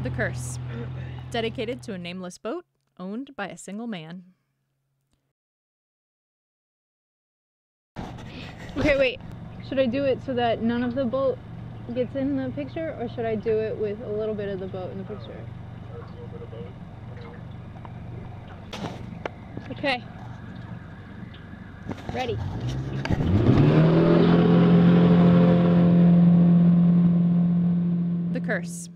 The Curse. Dedicated to a nameless boat owned by a single man. Okay, wait. Should I do it so that none of the boat gets in the picture, or should I do it with a little bit of the boat in the picture? Okay. Ready. The Curse.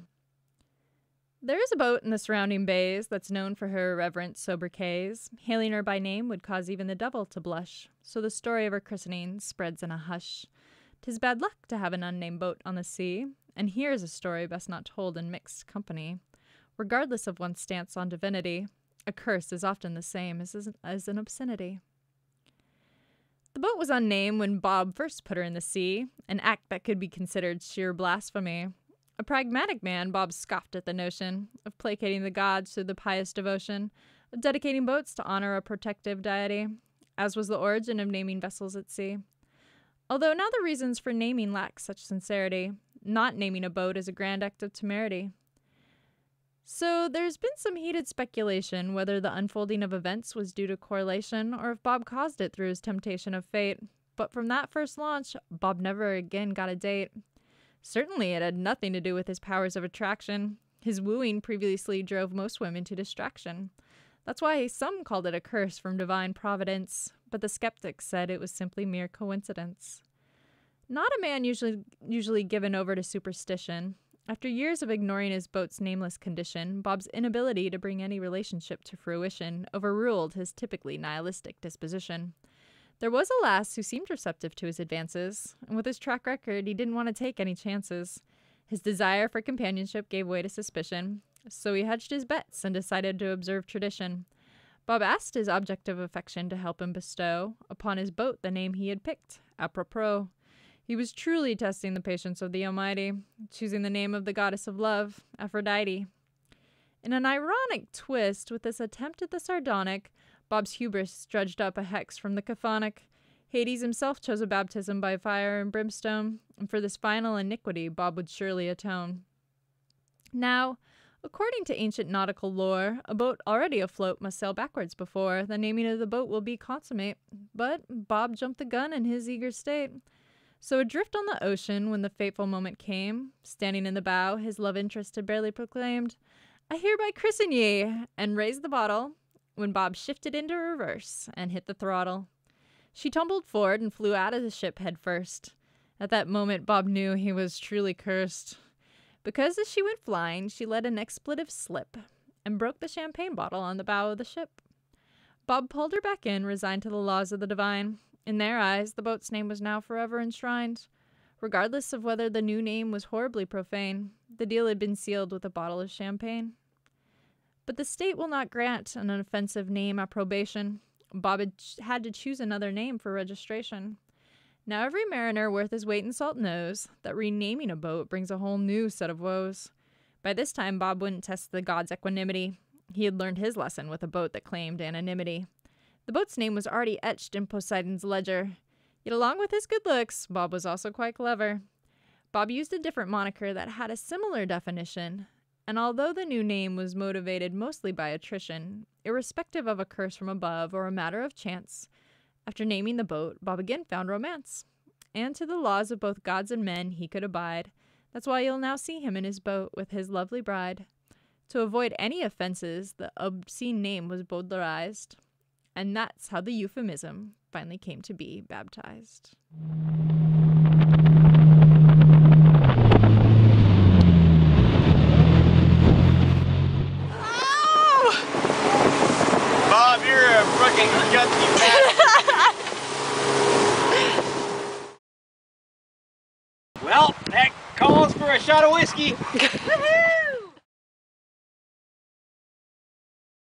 There is a boat in the surrounding bays that's known for her irreverent sobriquets. Hailing her by name would cause even the devil to blush, so the story of her christening spreads in a hush. 'Tis bad luck to have an unnamed boat on the sea, and here is a story best not told in mixed company. Regardless of one's stance on divinity, a curse is often the same as an obscenity. The boat was unnamed when Bob first put her in the sea, an act that could be considered sheer blasphemy. A pragmatic man, Bob scoffed at the notion of placating the gods through the pious devotion of dedicating boats to honor a protective deity, as was the origin of naming vessels at sea. Although now the reasons for naming lack such sincerity, not naming a boat is a grand act of temerity. So there's been some heated speculation whether the unfolding of events was due to correlation or if Bob caused it through his temptation of fate. But from that first launch, Bob never again got a date. Certainly it had nothing to do with his powers of attraction. His wooing previously drove most women to distraction. That's why some called it a curse from divine providence, but the skeptics said it was simply mere coincidence. Not a man usually given over to superstition. After years of ignoring his boat's nameless condition, Bob's inability to bring any relationship to fruition overruled his typically nihilistic disposition. There was a lass who seemed receptive to his advances, and with his track record, he didn't want to take any chances. His desire for companionship gave way to suspicion, so he hedged his bets and decided to observe tradition. Bob asked his object of affection to help him bestow upon his boat the name he had picked, apropos. He was truly testing the patience of the Almighty, choosing the name of the goddess of love, Aphrodite. In an ironic twist with this attempt at the sardonic, Bob's hubris dredged up a hex from the chthonic. Hades himself chose a baptism by fire and brimstone, and for this final iniquity Bob would surely atone. Now, according to ancient nautical lore, a boat already afloat must sail backwards before the naming of the boat will be consummate, but Bob jumped the gun in his eager state. So adrift on the ocean when the fateful moment came, standing in the bow, his love interest had barely proclaimed, "I hereby christen ye," and raised the bottle, when Bob shifted into reverse and hit the throttle. She tumbled forward and flew out of the ship head first. At that moment, Bob knew he was truly cursed, because as she went flying, she let an expletive slip and broke the champagne bottle on the bow of the ship. Bob pulled her back in, resigned to the laws of the divine. In their eyes, the boat's name was now forever enshrined. Regardless of whether the new name was horribly profane, the deal had been sealed with a bottle of champagne. But the state will not grant an offensive name approbation. Bob had to choose another name for registration. Now every mariner worth his weight in salt knows that renaming a boat brings a whole new set of woes. By this time, Bob wouldn't test the god's equanimity. He had learned his lesson with a boat that claimed anonymity. The boat's name was already etched in Poseidon's ledger. Yet along with his good looks, Bob was also quite clever. Bob used a different moniker that had a similar definition, and although the new name was motivated mostly by attrition, irrespective of a curse from above or a matter of chance, after naming the boat, Bob again found romance. And to the laws of both gods and men he could abide. That's why you'll now see him in his boat with his lovely bride. To avoid any offenses, the obscene name was bowdlerized. And that's how the euphemism finally came to be baptized. Bob, you're a fucking gutsy bastard. Well, that calls for a shot of whiskey.